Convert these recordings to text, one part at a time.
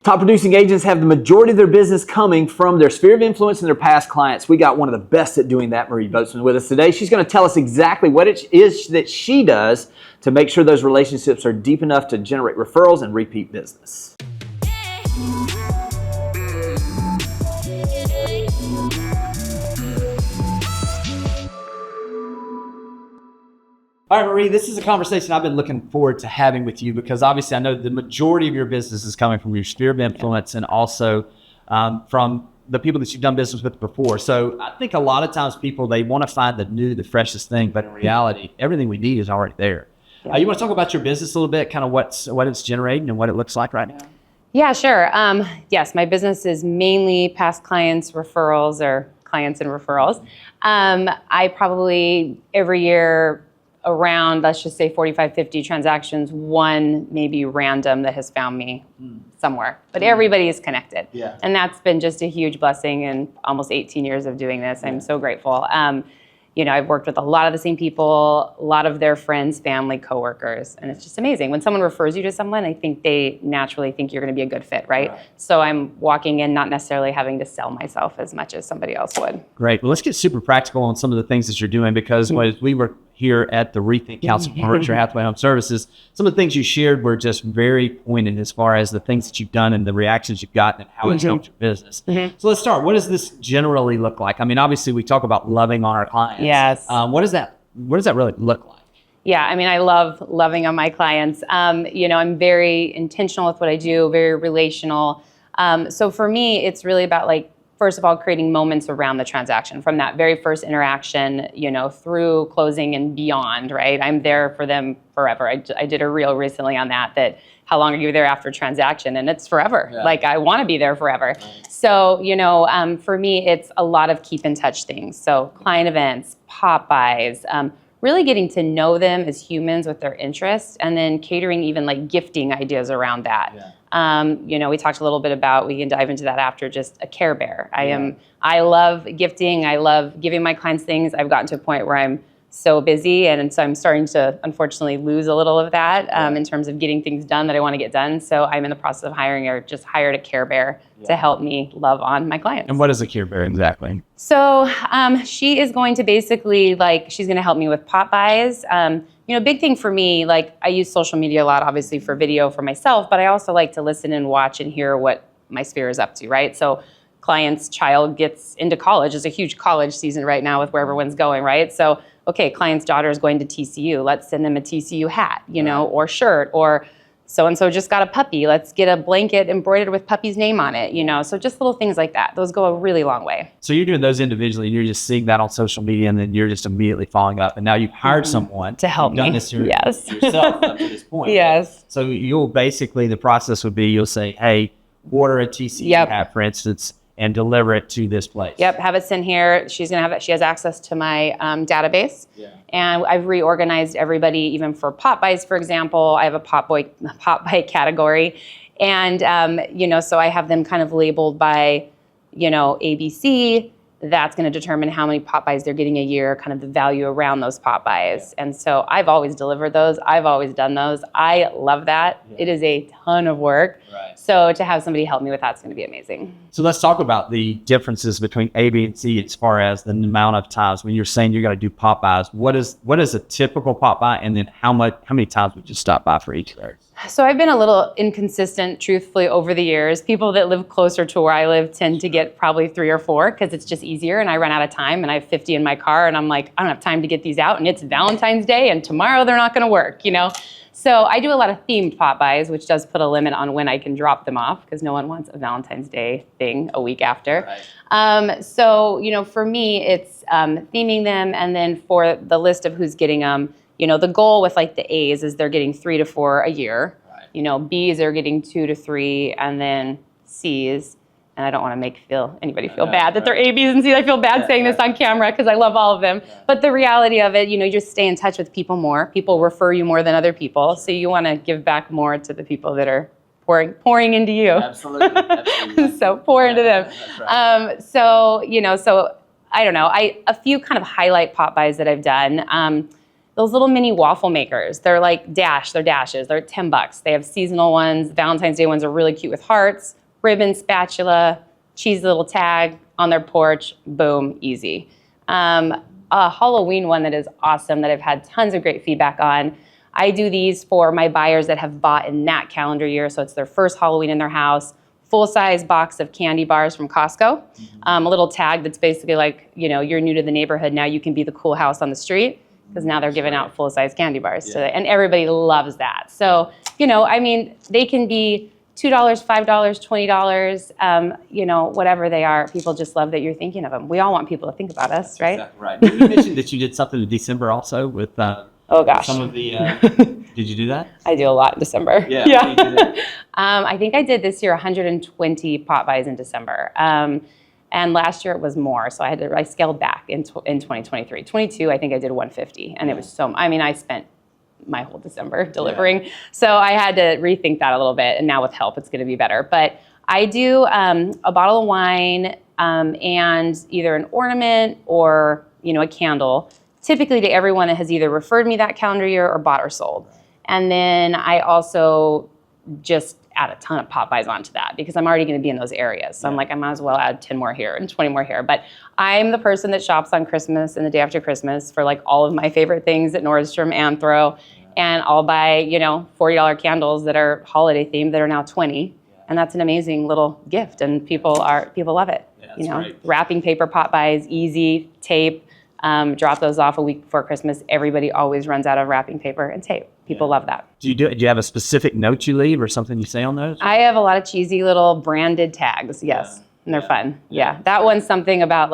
Top producing agents have the majority of their business coming from their sphere of influence and their past clients. We got one of the best at doing that, Marie Boatsman, with us today. She's going to tell us exactly what it is that she does to make sure those relationships are deep enough to generate referrals and repeat business. All right, Marie, this is a conversation I've been looking forward to having with you because obviously I know the majority of your business is coming from your sphere of influence and also from the people that you've done business with before. So I think a lot of times people, they want to find the new, the freshest thing, but in reality, everything we need is already there. You want to talk about your business a little bit, kind of what it's generating and what it looks like right now? Yeah, sure. Yes, my business is mainly past clients, referrals, or clients and referrals. I probably every year around, let's just say 45, 50 transactions, one maybe random that has found me somewhere. But everybody is connected. Yeah. And that's been just a huge blessing in almost 18 years of doing this. I'm so grateful. I've worked with a lot of the same people, a lot of their friends, family, coworkers, and it's just amazing. When someone refers you to someone, I think they naturally think you're going to be a good fit, right? So I'm walking in not necessarily having to sell myself as much as somebody else would. Great. Well, let's get super practical on some of the things that you're doing because as we were here at the Rethink Council for Berkshire Hathaway Home Services, some of the things you shared were just very pointed as far as the things that you've done and the reactions you've gotten and how it's helped your business. So let's start. What does this generally look like? I mean, obviously we talk about loving on our clients. Yes. What does that really look like? Yeah, I mean, I love loving on my clients. I'm very intentional with what I do, very relational. So for me, it's really about first of all, creating moments around the transaction from that very first interaction, through closing and beyond, right? I'm there for them forever. I did a reel recently on that how long are you there after transaction? And it's forever. Yeah. I want to be there forever. Right. So, for me, it's a lot of keep in touch things. So client events, Pop-bys, really getting to know them as humans with their interests, and then catering even gifting ideas around that. Yeah. We talked a little bit about, we can dive into that after, just a Care Bear. I love gifting. I love giving my clients things. I've gotten to a point where I'm so busy, and so I'm starting to unfortunately lose a little of that in terms of getting things done that I want to get done. So I'm in the process of just hired a Care Bear to help me love on my clients. And what is a Care Bear exactly? So she is going to basically she's going to help me with Pop-bys. Big thing for me, I use social media a lot, obviously for video for myself, but I also like to listen and watch and hear what my sphere is up to, right? So client's child gets into college. It's a huge college season right now with where everyone's going, right? So, okay, client's daughter is going to TCU. Let's send them a TCU hat, or shirt, or so-and-so just got a puppy. Let's get a blanket embroidered with puppy's name on it, So just little things like that. Those go a really long way. So you're doing those individually, and you're just seeing that on social media, and then you're just immediately following up. And now you've hired someone to help me. Yourself up to this point. Yes. So you'll basically, the process would be, you'll say, hey, order a TCU hat, for instance, and deliver it to this place. Yep, have it sent here. She's gonna have it. She has access to my database, and I've reorganized everybody. Even for Pop-bys, for example, I have a Pop-by category, and so I have them kind of labeled by, ABC. That's going to determine how many Pop-bys they're getting a year, kind of the value around those Pop-bys. And so I've always delivered those. I've always done those. I love that. It is a ton of work. Right. So to have somebody help me with that's going to be amazing. So let's talk about the differences between A, B, and C as far as the amount of times when you're saying you're going to do Pop-bys. What is a typical Pop-by, and then how many times would you stop by for each of those? So I've been a little inconsistent, truthfully, over the years. People that live closer to where I live tend to get probably 3 or 4 because it's just easier, and I run out of time, and I have 50 in my car, and I'm like, I don't have time to get these out, and it's Valentine's Day, and tomorrow they're not going to work, So I do a lot of themed Pop-bys, which does put a limit on when I can drop them off because no one wants a Valentine's Day thing a week after. Right. So, for me, it's theming them, and then for the list of who's getting them, the goal with the A's is they're getting 3 to 4 a year. Right. B's are getting 2 to 3, and then C's. And I don't want to make anybody feel bad that they're A, B's, and C's. I feel bad saying this on camera because I love all of them. Yeah. But the reality of it, you just stay in touch with people more. People refer you more than other people. So you want to give back more to the people that are pouring into you. Absolutely. So pour into them. That's right. So I don't know. A few kind of highlight Pop-bys that I've done. those little mini waffle makers. They're like they're dashes. They're $10. They have seasonal ones. Valentine's Day ones are really cute with hearts, ribbon, spatula, cheesy little tag on their porch. Boom, easy. A Halloween one that is awesome that I've had tons of great feedback on. I do these for my buyers that have bought in that calendar year, so it's their first Halloween in their house. Full-size box of candy bars from Costco. A little tag that's basically like, you're new to the neighborhood, now you can be the cool house on the street, because now they're giving out full-size candy bars today, and everybody loves that. So, they can be $2, $5, $20, whatever they are. People just love that you're thinking of them. We all want people to think about us, right? Exactly right. You mentioned that you did something in December also with oh gosh, some of the. Did you do that? I do a lot in December. Yeah. You did it. I think I did this year 120 Pop-bys in December. And last year it was more, so I scaled back in 2023. 22, I think I did 150, and it was I spent my whole December delivering. Yeah. So I had to rethink that a little bit, and now with help, it's going to be better. But I do a bottle of wine and either an ornament or, a candle, typically to everyone that has either referred me that calendar year or bought or sold. And then I also just add a ton of Pop-bys onto that because I'm already going to be in those areas. So I'm like, I might as well add 10 more here and 20 more here. But I'm the person that shops on Christmas and the day after Christmas for like all of my favorite things at Nordstrom, Anthro, and I'll buy, $40 candles that are holiday themed that are now 20. And that's an amazing little gift, and people love it. Yeah, great. Wrapping paper Pop-bys, easy, tape, drop those off a week before Christmas. Everybody always runs out of wrapping paper and tape. People love that. Do you have a specific note you leave or something you say on those? I have a lot of cheesy little branded tags, yes. And they're fun. Yeah. That one's something about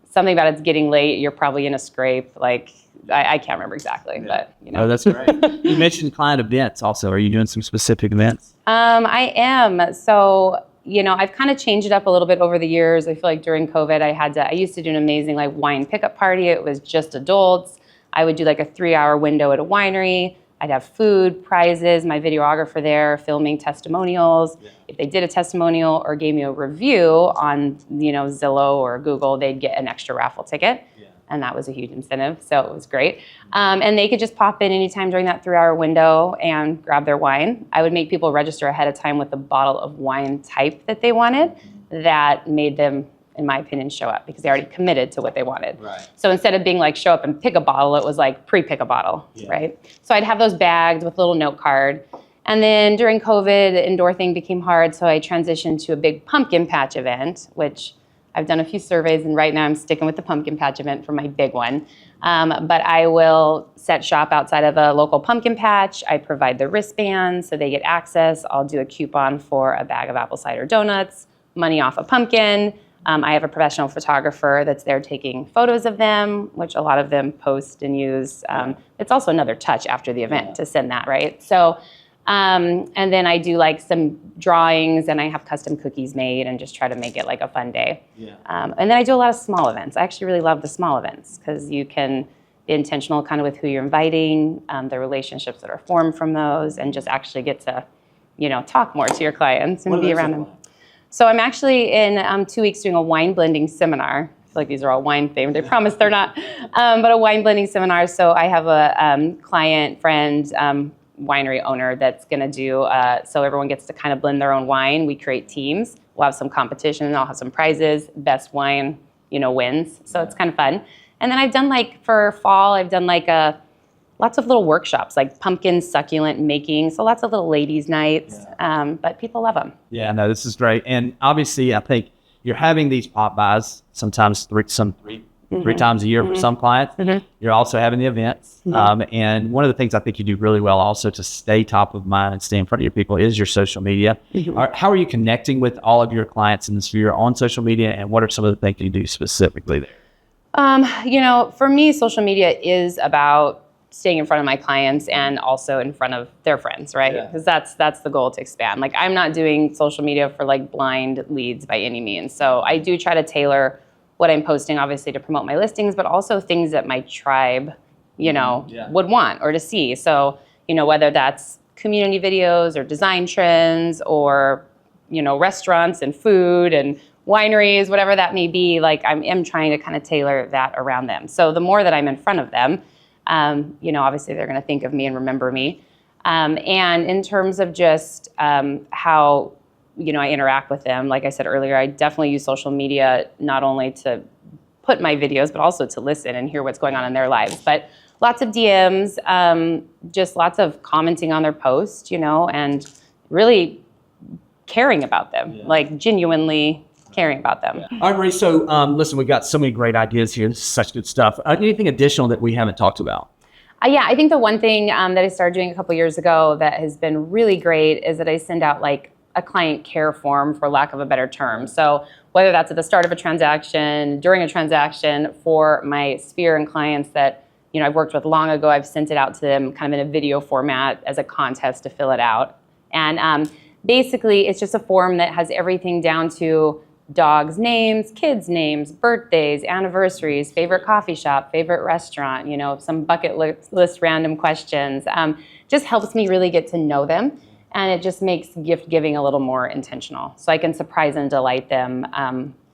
something about it's getting late, you're probably in a scrape, I can't remember exactly, but Oh, that's great. You mentioned client events also. Are you doing some specific events? I am. So, I've kind of changed it up a little bit over the years. I feel like during COVID, I used to do an amazing wine pickup party. It was just adults. I would do a 3-hour window at a winery. I'd have food, prizes, my videographer there filming testimonials. Yeah. If they did a testimonial or gave me a review on, Zillow or Google, they'd get an extra raffle ticket. Yeah. And that was a huge incentive, so it was great. And they could just pop in anytime during that 3-hour window and grab their wine. I would make people register ahead of time with the bottle of wine type that they wanted. That made them, in my opinion, show up because they already committed to what they wanted. Right. So instead of being show up and pick a bottle, it was pre-pick a bottle, right? So I'd have those bagged with a little note card. And then during COVID, the indoor thing became hard, so I transitioned to a big pumpkin patch event, which I've done a few surveys, and right now I'm sticking with the pumpkin patch event for my big one. But I will set shop outside of a local pumpkin patch. I provide the wristbands so they get access. I'll do a coupon for a bag of apple cider donuts, money off a pumpkin. I have a professional photographer that's there taking photos of them, which a lot of them post and use. It's also another touch after the event to send that, right? So, and then I do some drawings, and I have custom cookies made and just try to make it a fun day. Yeah. And then I do a lot of small events. I actually really love the small events because you can be intentional kind of with who you're inviting, the relationships that are formed from those, and just actually get to, talk more to your clients and be around them. So I'm actually in 2 weeks doing a wine blending seminar. I feel like these are all wine themed. I promise they're not, but a wine blending seminar. So I have a client, friend, winery owner that's going to do, so everyone gets to kind of blend their own wine. We create teams. We'll have some competition. I'll have some prizes. Best wine, wins. So it's kind of fun. And then I've done for fall, I've done lots of little workshops, pumpkin succulent making. So lots of little ladies' nights, but people love them. Yeah, no, this is great. And obviously, I think you're having these Pop-bys sometimes three times a year for some clients. Mm-hmm. You're also having the events. Mm-hmm. And one of the things I think you do really well also to stay top of mind and stay in front of your people is your social media. Mm-hmm. How are you connecting with all of your clients in the sphere on social media, and what are some of the things you do specifically there? For me, social media is about staying in front of my clients and also in front of their friends, right? Because that's the goal, to expand. I'm not doing social media for blind leads by any means. So I do try to tailor what I'm posting, obviously, to promote my listings, but also things that my tribe, would want or to see. So, whether that's community videos or design trends or, restaurants and food and wineries, whatever that may be, I am trying to kind of tailor that around them. So the more that I'm in front of them, Obviously they're going to think of me and remember me. And in terms of just how, I interact with them, like I said earlier, I definitely use social media not only to put my videos, but also to listen and hear what's going on in their lives. But lots of DMs, just lots of commenting on their posts, and really caring about them, like genuinely caring about them. All right, Marie. So listen, we've got so many great ideas here. This is such good stuff. Anything additional that we haven't talked about? Yeah, I think the one thing that I started doing a couple years ago that has been really great is that I send out like a client care form, for lack of a better term. So whether that's at the start of a transaction, during a transaction, for my sphere and clients that I've worked with long ago, I've sent it out to them kind of in a video format as a contest to fill it out. And basically, it's just a form that has everything down to dogs' names, kids' names, birthdays, anniversaries, favorite coffee shop, favorite restaurant, some bucket list random questions. Just helps me really get to know them. And it just makes gift giving a little more intentional. So I can surprise and delight them,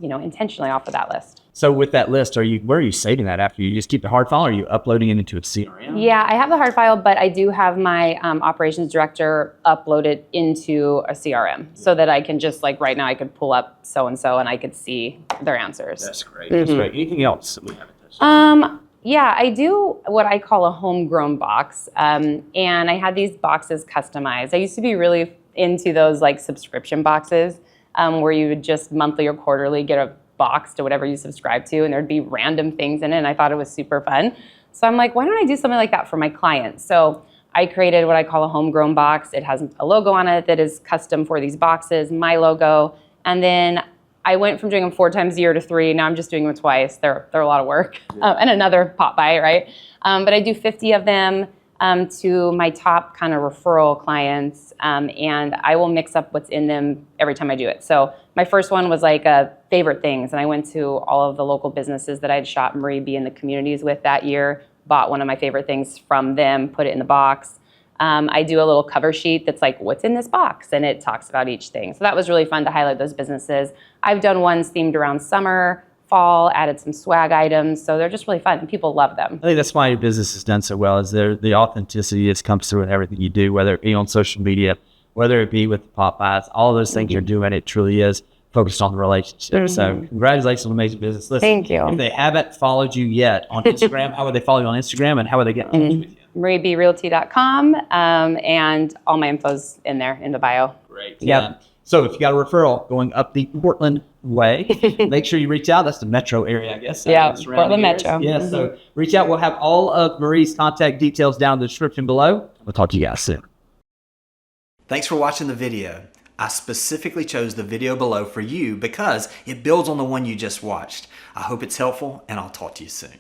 intentionally off of that list. So with that list, where are you saving that after? You just keep the hard file, or are you uploading it into a CRM? Yeah, I have the hard file, but I do have my operations director upload it into a CRM so that I can just, like right now, I could pull up so-and-so and I could see their answers. That's great. That's great. Anything else that we haven't touched on? Yeah, I do what I call a homegrown box. And I had these boxes customized. I used to be really into those like subscription boxes where you would just monthly or quarterly get a box to whatever you subscribe to, and there'd be random things in it, and I thought it was super fun. So I'm like, why don't I do something like that for my clients? So I created what I call a homegrown box. It has a logo on it that is custom for these boxes, my logo, and then I went from doing them 4 times a year to 3. Now I'm just doing them twice. They're a lot of work. And another Pop-by, right? But I do 50 of them to my top kind of referral clients, and I will mix up what's in them every time I do it. So my first one was like favorite things, and I went to all of the local businesses that I'd shot Marie B in the communities with that year, bought one of my favorite things from them, put it in the box. I do a little cover sheet that's like, what's in this box? And it talks about each thing. So that was really fun to highlight those businesses. I've done ones themed around summer, fall, added some swag items. So they're just really fun and people love them. I think that's why your business has done so well, is the authenticity just comes through in everything you do, whether it be on social media, whether it be with the Pop-bys, all of those things you're doing, it truly is focused on the relationship. So congratulations on amazing business. Listen, thank you. If they haven't followed you yet on Instagram, how would they follow you on Instagram, and how would they get in touch with you? MarieBRealty.com, and all my info's in there in the bio. Great. Yep. Yeah. So if you got a referral going up the Portland way, make sure you reach out. That's the metro area, I guess. Yeah, Portland Metro. Yeah, so reach out. We'll have all of Marie's contact details down in the description below. We'll talk to you guys soon. Thanks for watching the video. I specifically chose the video below for you because it builds on the one you just watched. I hope it's helpful, and I'll talk to you soon.